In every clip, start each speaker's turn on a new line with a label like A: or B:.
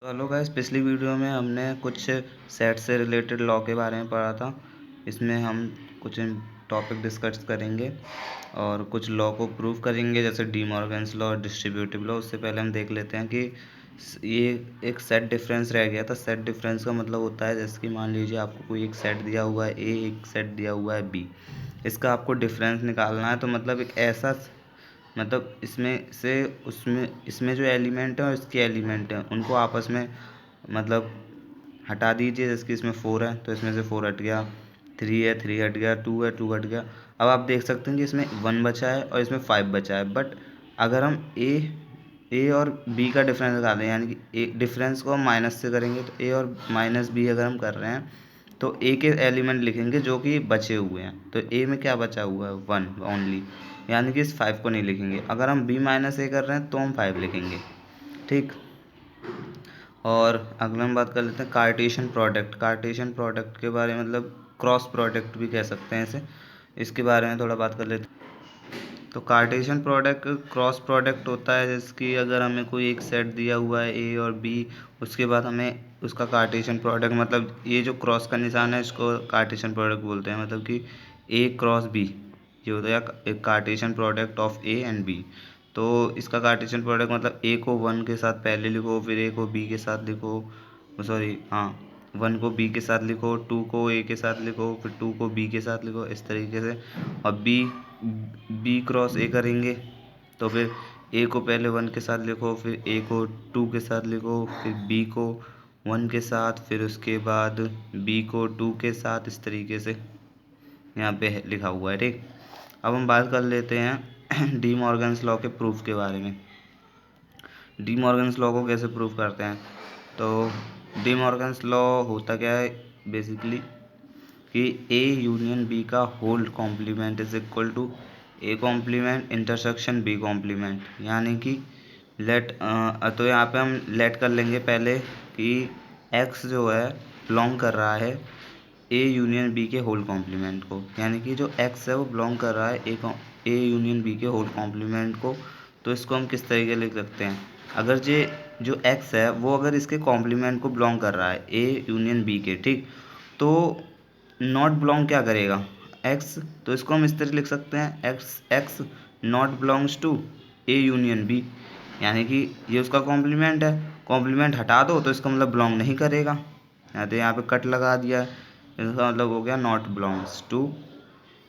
A: तो hello guys, पिछली video में हमने कुछ सेट से रिलेटेड लॉ के बारे में पढ़ा था। इसमें हम कुछ टॉपिक डिस्कस करेंगे और कुछ लॉ को प्रूव करेंगे, जैसे डी मॉर्गन्स लॉ और डिस्ट्रीब्यूटिव लॉ। उससे पहले हम देख लेते हैं कि ये एक सेट डिफरेंस रह गया था। सेट डिफरेंस का मतलब होता है, जैसे कि मान लीजिए आपको कोई एक सेट दिया हुआ है ए, एक सेट दिया हुआ है बी। इसका आपको डिफरेंस निकालना है। तो मतलब एक ऐसा, मतलब इसमें जो एलिमेंट है और इसके एलिमेंट हैं उनको आपस में मतलब हटा दीजिए। जैसे कि इसमें 4 है तो इसमें से 4 हट गया, 3 है 3 हट गया, 2 है 2 हट गया। अब आप देख सकते हैं कि इसमें 1 बचा है और इसमें 5 बचा है। बट अगर हम ए और बी का डिफरेंस निकालें, यानी कि ए डिफरेंस को हम माइनस से करेंगे, तो ए और माइनस बी अगर हम कर रहे हैं तो ए के एलिमेंट लिखेंगे जो कि बचे हुए हैं। तो ए में क्या बचा हुआ है? 1 ओनली, यानी कि इस 5 को नहीं लिखेंगे। अगर हम बी माइनस ए कर रहे हैं तो हम 5 लिखेंगे। ठीक। और अगला हम बात कर लेते हैं कार्टेशियन प्रोडक्ट। कार्टेशियन प्रोडक्ट के बारे में, मतलब क्रॉस प्रोडक्ट भी कह सकते हैं इसे। इसके बारे में थोड़ा बात कर लेते हैं। तो कार्टेशियन प्रोडक्ट क्रॉस प्रोडक्ट होता है, जैसे कि अगर हमें कोई एक सेट दिया हुआ है ए और बी, उसके बाद हमें उसका कार्टेशियन प्रोडक्ट, मतलब ये जो क्रॉस का निशान है इसको कार्टेशियन प्रोडक्ट बोलते हैं। मतलब कि ए क्रॉस बी, ये होता है एक Cartesian product of A and B. तो इसका कार्टेशियन प्रोडक्ट मतलब ए को 1 के साथ पहले लिखो, फिर ए को बी के साथ लिखो, सॉरी हाँ, 1 को बी के साथ लिखो, 2 को ए के साथ लिखो, फिर 2 को बी के साथ लिखो, इस तरीके से। और बी क्रॉस ए करेंगे तो फिर ए को पहले 1 के साथ लिखो, फिर ए को 2 के साथ लिखो, फिर बी को 1 के साथ, फिर उसके बाद बी को 2 के साथ, इस तरीके से यहाँ पे लिखा हुआ है। ठीक। अब हम बात कर लेते हैं डी मॉर्गन्स लॉ के प्रूफ के बारे में। डी मॉर्गन्स लॉ को कैसे प्रूफ करते हैं? तो डी मॉर्गन्स लॉ होता क्या है बेसिकली, कि ए यूनियन बी का whole complement is equal to A complement intersection B complement. यानी कि तो यहाँ पे हम लेट कर लेंगे पहले कि एक्स जो है बिलोंग कर रहा है ए यूनियन बी के होल कॉम्प्लीमेंट को। यानी कि जो एक्स है वो बिलोंग कर रहा है ए यूनियन बी के होल कॉम्प्लीमेंट को। तो इसको हम किस तरीके लिख सकते हैं? अगर ये जो एक्स है वो अगर इसके कॉम्प्लीमेंट को बिलोंग कर रहा है ए यूनियन बी के, ठीक, तो नॉट बिलोंग क्या करेगा? एक्स। तो इसको हम इस तरह लिख सकते हैं, x x not belongs to A union B. यानी कि ये उसका कॉम्प्लीमेंट है, कॉम्प्लीमेंट हटा दो तो इसका मतलब बिलोंग नहीं करेगा। तो यहाँ पे कट लगा दिया है, इसका मतलब हो गया not belongs to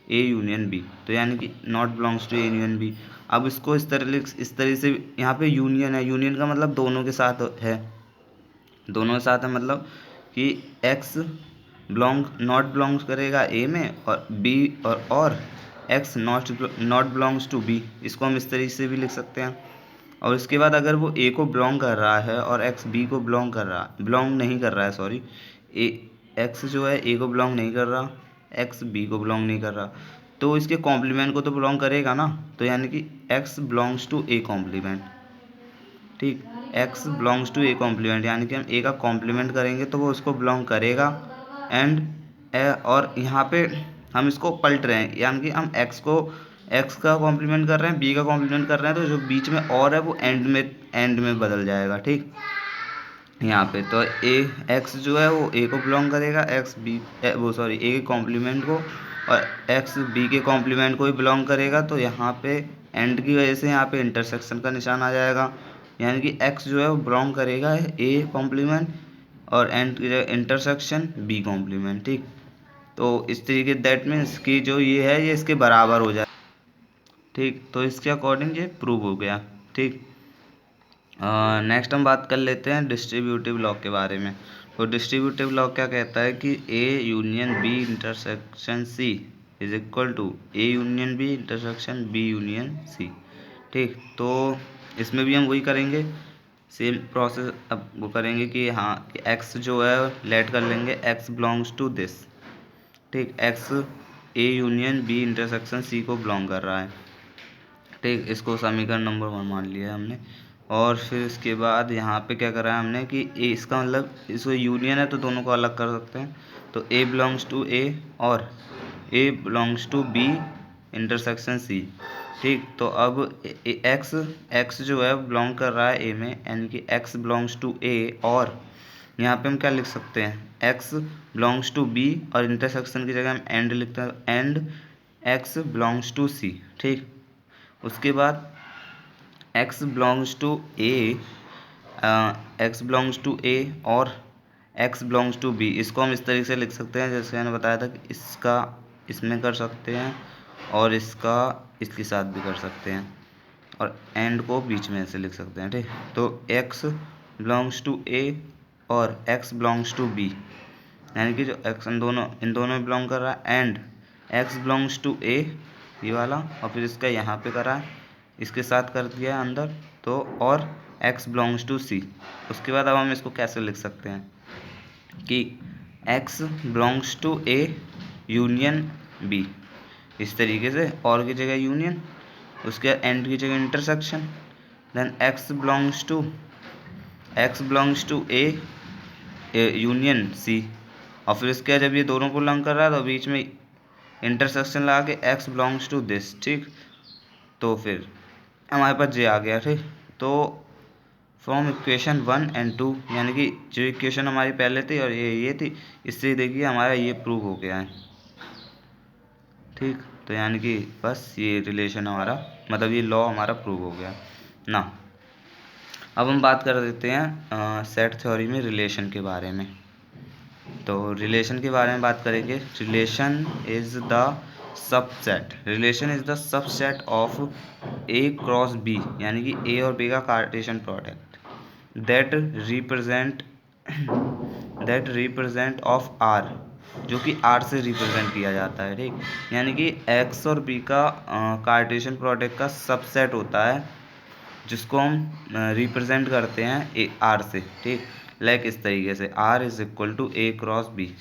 A: A union B. तो यानी कि not belongs to A union B. अब इसको इस तरह से, यहाँ पे यूनियन है, यूनियन का मतलब दोनों के साथ है, दोनों के साथ है, मतलब कि एक्स नॉट बिलोंग्स करेगा ए में और बी और x not belongs to B. इसको हम इस तरीके से भी लिख सकते हैं। और इसके बाद अगर वो ए को बिलोंग कर रहा है और एक्स बी को बिलोंग नहीं कर रहा है, सॉरी, ए एक्स जो है ए को बिलोंग नहीं कर रहा, एक्स बी को बिलोंग नहीं कर रहा, तो इसके कॉम्प्लीमेंट को तो बिलोंग करेगा ना। तो यानी कि x belongs to A complement. ठीक। X belongs to A complement, यानी कि हम ए का कॉम्प्लीमेंट करेंगे तो वो उसको बिलोंग करेगा। एंड और यहाँ पे हम इसको पलट रहे हैं, यानी कि हम एक्स का कॉम्प्लीमेंट कर रहे हैं, बी का कॉम्प्लीमेंट कर रहे हैं, तो जो बीच में और है वो एंड में बदल जाएगा। ठीक। यहाँ पे तो ए एक्स जो है वो ए को बिलोंग करेगा, एक्स बी वो सॉरी ए के कॉम्प्लीमेंट को, और एक्स बी के कॉम्प्लीमेंट को भी बिलोंग करेगा। तो यहाँ पे एंड की वजह से यहाँ पे इंटरसेक्शन का निशान आ जाएगा, यानी कि एक्स जो है वो बिलोंग करेगा ए कॉम्प्लीमेंट और एंड की जगह इंटरसेक्शन बी कॉम्प्लीमेंट। ठीक। तो इस तरीके दैट मीन्स कि जो ये है ये इसके बराबर हो जाए। ठीक। तो इसके अकॉर्डिंग ये प्रूव हो गया। ठीक। नेक्स्ट हम बात कर लेते हैं डिस्ट्रीब्यूटिव लॉ के बारे में। तो डिस्ट्रीब्यूटिव लॉ क्या कहता है कि A union B intersection C is equal to A union B intersection B union C. ठीक। तो इसमें भी हम वही करेंगे, सेम प्रोसेस अब वो करेंगे कि हाँ कि एक्स जो है लेट कर लेंगे एक्स बिलोंग्स टू दिस। ठीक। X A union B intersection C को बिलोंग कर रहा है। ठीक। इसको समीकरण नंबर 1 मान लिया है हमने। और फिर इसके बाद यहाँ पे क्या करा है हमने कि ए, इसका मतलब इसको यूनियन है तो दोनों को अलग कर सकते हैं। तो ए बिलोंग्स टू ए और A belongs to B intersection C. ठीक, तो अब एक्स जो है बिलोंग कर रहा है ए में, यानी कि एक्स बिलोंग्स टू ए, और यहाँ पे हम क्या लिख सकते हैं, एक्स बिलोंग्स टू बी, और इंटरसेक्शन की जगह हम एंड लिखते हैं, and X belongs to C. ठीक, उसके बाद X belongs to A, X belongs to A और एक्स बिलोंग्स टू बी, इसको हम इस तरीके से लिख सकते हैं जैसे मैंने बताया था कि इसका इसमें कर सकते हैं और इसका इसके साथ भी कर सकते हैं, और एंड को बीच में ऐसे लिख सकते हैं। ठीक, तो एक्स बिलोंग्स टू ए और एक्स बिलोंग्स टू बी, यानी कि जो एक्स इन दोनों में बिलोंग कर रहा है, एंड एक्स बिलोंग्स टू ए, ये वाला, और फिर इसका यहाँ पे करा है, इसके साथ कर दिया है अंदर, तो और एक्स बिलोंग्स टू सी। उसके बाद अब हम इसको कैसे लिख सकते हैं कि x belongs to A union B, इस तरीके से, और की जगह यूनियन, उसके एंड की जगह intersection, then x belongs to A union C, और फिर इसके जब ये दोनों को बिलोंग कर रहा है तो बीच में इंटरसेक्शन लगा के एक्स बिलोंग्स टू दिस। ठीक, तो फिर हमारे पास जे आ गया। ठीक, तो फ्रॉम इक्वेशन 1 and 2, यानी कि जो इक्वेशन हमारी पहले थी और ये थी, इससे देखिए हमारा ये प्रूव हो गया है। ठीक, तो यानी कि बस ये रिलेशन हमारा, मतलब ये लॉ हमारा प्रूव हो गया ना। अब हम बात कर देते हैं सेट थ्योरी में रिलेशन के बारे में। तो रिलेशन के बारे में बात करेंगे। Relation is the subset of A cross B, यानी कि ए और बी का Cartesian product, that represent of R, जो कि आर से रिप्रेजेंट किया जाता है। ठीक, यानी कि एक्स और बी का कार्टेशियन प्रोडक्ट का सबसेट होता है, जिसको हम रिप्रेजेंट करते हैं ए आर से। ठीक, लाइक इस तरीके से R is equal to A cross B,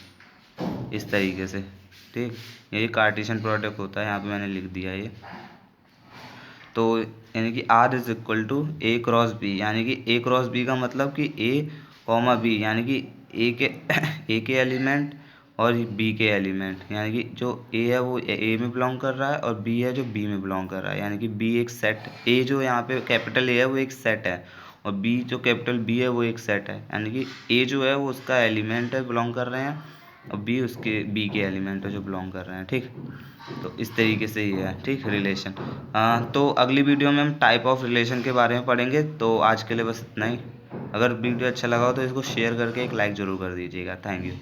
A: इस तरीके से। ठीक, ये कार्टेशियन प्रोडक्ट होता है, यहाँ पे मैंने लिख दिया ये। तो यानी कि R is equal to A cross B, यानी कि ए क्रॉस बी का मतलब कि ए कॉमा बी, यानी कि ए के एलिमेंट और बी के एलिमेंट, यानी कि जो ए है वो ए में बिलोंग कर रहा है और बी है जो बी में बिलोंग कर रहा है, यानी कि बी एक सेट, ए जो यहाँ पे कैपिटल ए है वो एक सेट है, और बी जो कैपिटल बी है वो एक सेट है, यानी कि ए जो है वो उसका एलिमेंट है, बिलोंग कर रहे हैं, और बी उसके बी के एलिमेंट है जो बिलोंग कर रहे हैं। ठीक, तो इस तरीके से ही है। ठीक, रिलेशन। तो अगली वीडियो में हम टाइप ऑफ रिलेशन के बारे में पढ़ेंगे। तो आज के लिए बस इतना ही। अगर वीडियो अच्छा लगा हो तो इसको शेयर करके एक लाइक ज़रूर कर दीजिएगा। Thank you.